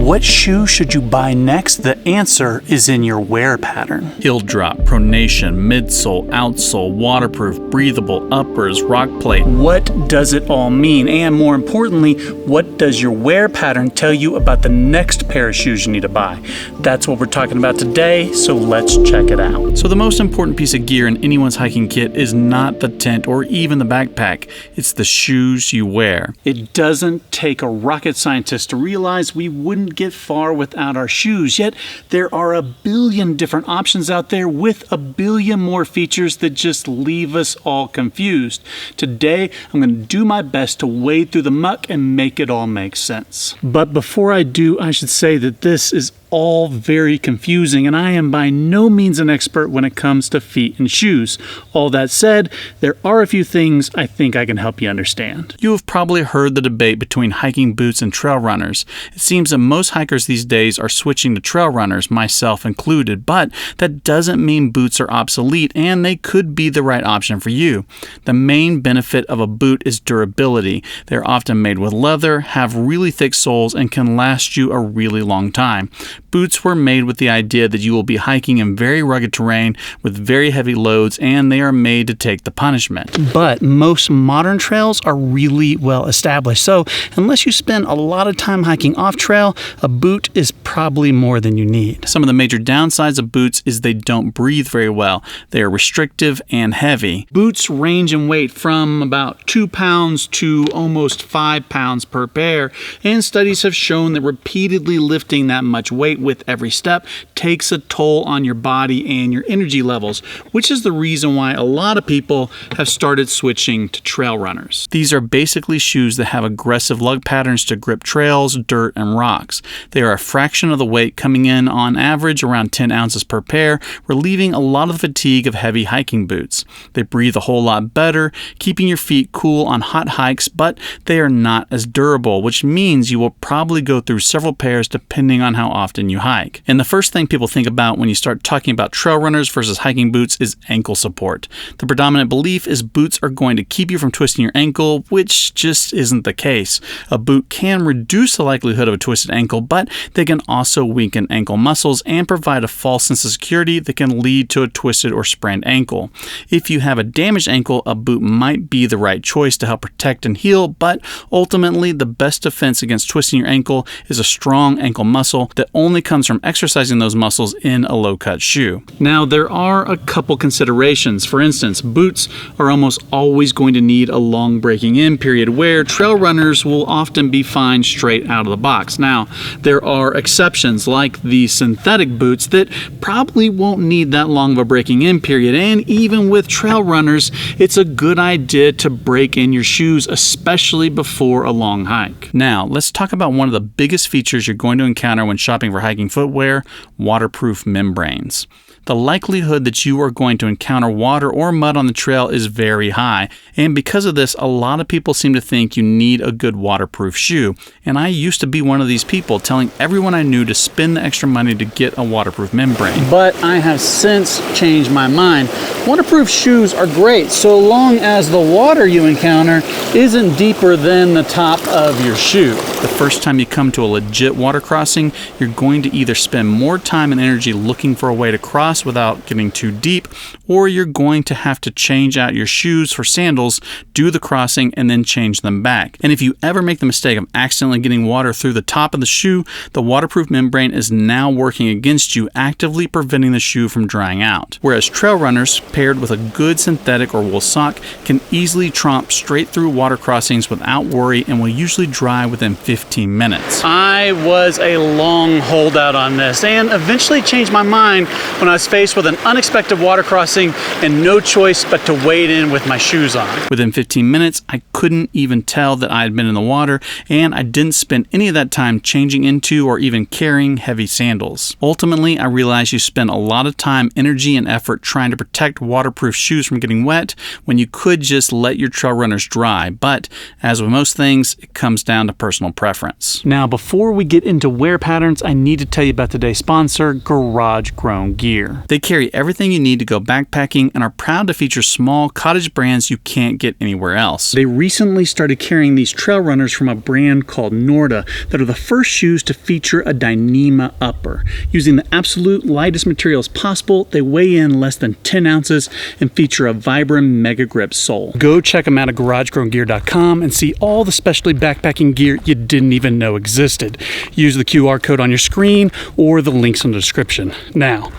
What shoe should you buy next? The answer is in your wear pattern. Heel drop, pronation, midsole, outsole, waterproof, breathable, uppers, rock plate. What does it all mean? And more importantly, what does your wear pattern tell you about the next pair of shoes you need to buy? That's what we're talking about today, so let's check it out. So the most important piece of gear in anyone's hiking kit is not the tent or even the backpack. It's the shoes you wear. It doesn't take a rocket scientist to realize we wouldn't get far without our shoes, yet there are a billion different options out there with a billion more features that just leave us all confused. Today, I'm going to do my best to wade through the muck and make it all make sense. But before I do, I should say that this is all very confusing, and I am by no means an expert when it comes to feet and shoes. All that said, there are a few things I think I can help you understand. You have probably heard the debate between hiking boots and trail runners. It seems that most hikers these days are switching to trail runners, myself included, but that doesn't mean boots are obsolete, and they could be the right option for you. The main benefit of a boot is durability. They're often made with leather, have really thick soles, and can last you a really long time. Boots were made with the idea that you will be hiking in very rugged terrain with very heavy loads, and they are made to take the punishment. But most modern trails are really well established, so unless you spend a lot of time hiking off trail, a boot is probably more than you need. Some of the major downsides of boots is they don't breathe very well. They are restrictive and heavy. Boots range in weight from about 2 pounds to almost 5 pounds per pair, and studies have shown that repeatedly lifting that much weight with every step takes a toll on your body and your energy levels, which is the reason why a lot of people have started switching to trail runners. These are basically shoes that have aggressive lug patterns to grip trails, dirt, and rocks. They are a fraction of the weight, coming in on average around 10 ounces per pair, relieving a lot of the fatigue of heavy hiking boots. They breathe a whole lot better, keeping your feet cool on hot hikes, but they are not as durable, which means you will probably go through several pairs depending on how often you hike. And the first thing people think about when you start talking about trail runners versus hiking boots is ankle support. The predominant belief is boots are going to keep you from twisting your ankle, which just isn't the case. A boot can reduce the likelihood of a twisted ankle, but they can also weaken ankle muscles and provide a false sense of security that can lead to a twisted or sprained ankle. If you have a damaged ankle, a boot might be the right choice to help protect and heal, but ultimately the best defense against twisting your ankle is a strong ankle muscle that only comes from exercising those muscles in a low-cut shoe. Now, there are a couple considerations. For instance, boots are almost always going to need a long breaking in period, where trail runners will often be fine straight out of the box. Now, there are exceptions like the synthetic boots that probably won't need that long of a breaking in period, and even with trail runners, it's a good idea to break in your shoes, especially before a long hike. Now, let's talk about one of the biggest features you're going to encounter when shopping for hiking footwear: waterproof membranes. The likelihood that you are going to encounter water or mud on the trail is very high, and because of this, a lot of people seem to think you need a good waterproof shoe. And I used to be one of these people, telling everyone I knew to spend the extra money to get a waterproof membrane. But I have since changed my mind. Waterproof shoes are great so long as the water you encounter isn't deeper than the top of your shoe. The first time you come to a legit water crossing, you're going to either spend more time and energy looking for a way to cross without getting too deep, or you're going to have to change out your shoes for sandals, do the crossing, and then change them back. And if you ever make the mistake of accidentally getting water through the top of the shoe, the waterproof membrane is now working against you, actively preventing the shoe from drying out. Whereas trail runners, paired with a good synthetic or wool sock, can easily tromp straight through water crossings without worry and will usually dry within 15 minutes. I was a long holdout on this and eventually changed my mind when I was faced with an unexpected water crossing and no choice but to wade in with my shoes on. Within 15 minutes, I couldn't even tell that I had been in the water, and I didn't spend any of that time changing into or even carrying heavy sandals. Ultimately, I realized you spend a lot of time, energy, and effort trying to protect waterproof shoes from getting wet when you could just let your trail runners dry. But as with most things, it comes down to personal preference. Now, before we get into wear patterns, I need to tell you about today's sponsor, Garage Grown Gear. They carry everything you need to go backpacking and are proud to feature small cottage brands you can't get anywhere else. They recently started carrying these trail runners from a brand called Norda that are the first shoes to feature a Dyneema upper. Using the absolute lightest materials possible, they weigh in less than 10 ounces and feature a Vibram Mega Grip sole. Go check them out at GarageGrownGear.com and see all the specialty backpacking gear you didn't even know existed. Use the QR code on your screen or the links in the description. Now,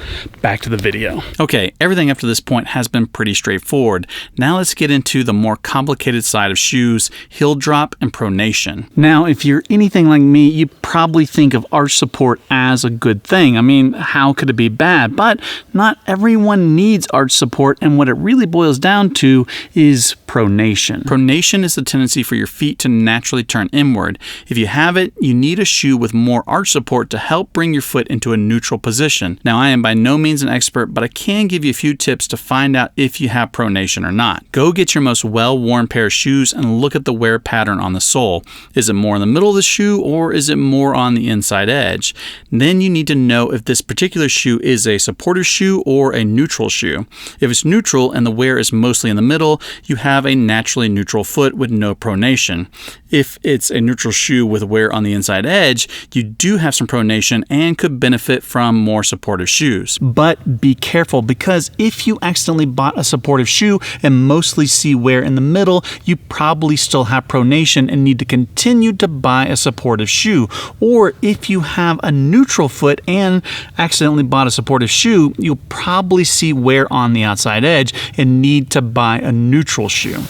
back to the video. Okay, everything up to this point has been pretty straightforward. Now let's get into the more complicated side of shoes, heel drop and pronation. Now, if you're anything like me, you probably think of arch support as a good thing. I mean, how could it be bad? But not everyone needs arch support, and what it really boils down to is pronation. Pronation is the tendency for your feet to naturally turn inward. If you have it, you need a shoe with more arch support to help bring your foot into a neutral position. Now, I am by no means an expert, but I can give you a few tips to find out if you have pronation or not. Go get your most well-worn pair of shoes and look at the wear pattern on the sole. Is it more in the middle of the shoe or is it more on the inside edge? Then you need to know if this particular shoe is a supportive shoe or a neutral shoe. If it's neutral and the wear is mostly in the middle, you have a naturally neutral foot with no pronation. If it's a neutral shoe with wear on the inside edge, you do have some pronation and could benefit from more supportive shoes. But be careful, because if you accidentally bought a supportive shoe and mostly see wear in the middle, you probably still have pronation and need to continue to buy a supportive shoe. Or if you have a neutral foot and accidentally bought a supportive shoe, you'll probably see wear on the outside edge and need to buy a neutral shoe.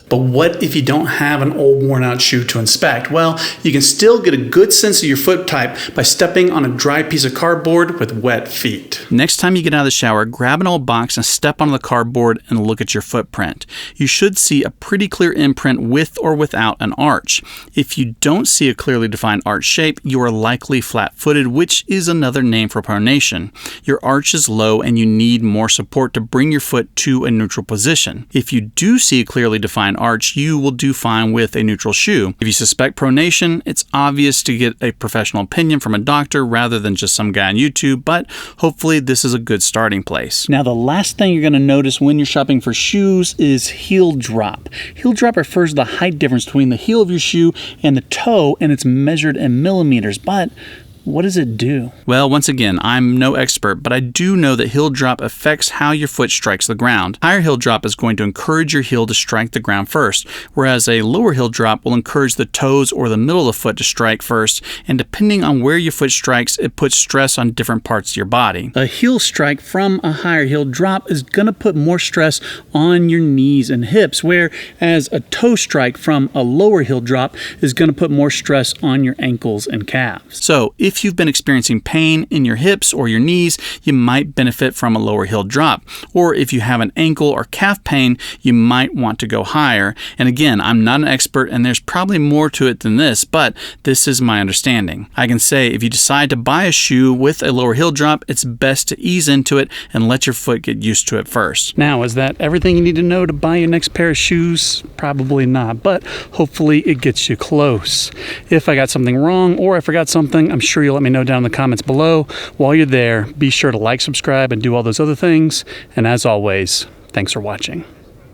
But what if you don't have an old worn out shoe to inspect? Well, you can still get a good sense of your foot type by stepping on a dry piece of cardboard with wet feet. Next time you get out of the shower, grab an old box and step on the cardboard and look at your footprint. You should see a pretty clear imprint with or without an arch. If you don't see a clearly defined arch shape, you are likely flat-footed, which is another name for pronation. Your arch is low and you need more support to bring your foot to a neutral position. If you do see a clearly defined arch, you will do fine with a neutral shoe. If you suspect pronation, it's obvious to get a professional opinion from a doctor rather than just some guy on YouTube, but hopefully this is a good starting place. Now, the last thing you're going to notice when you're shopping for shoes is heel drop. Heel drop refers to the height difference between the heel of your shoe and the toe, and it's measured in millimeters, but what does it do? Well, once again, I'm no expert, but I do know that heel drop affects how your foot strikes the ground. Higher heel drop is going to encourage your heel to strike the ground first, whereas a lower heel drop will encourage the toes or the middle of the foot to strike first, and depending on where your foot strikes, it puts stress on different parts of your body. A heel strike from a higher heel drop is going to put more stress on your knees and hips, whereas a toe strike from a lower heel drop is going to put more stress on your ankles and calves. So, if you've been experiencing pain in your hips or your knees, you might benefit from a lower heel drop. Or if you have an ankle or calf pain, you might want to go higher. And again, I'm not an expert and there's probably more to it than this, but this is my understanding. I can say if you decide to buy a shoe with a lower heel drop, it's best to ease into it and let your foot get used to it first. Now, is that everything you need to know to buy your next pair of shoes? Probably not, but hopefully it gets you close. If I got something wrong or I forgot something, I'm sure you'll let me know down in the comments below. While you're there, be sure to like, subscribe, and do all those other things. And as always, thanks for watching.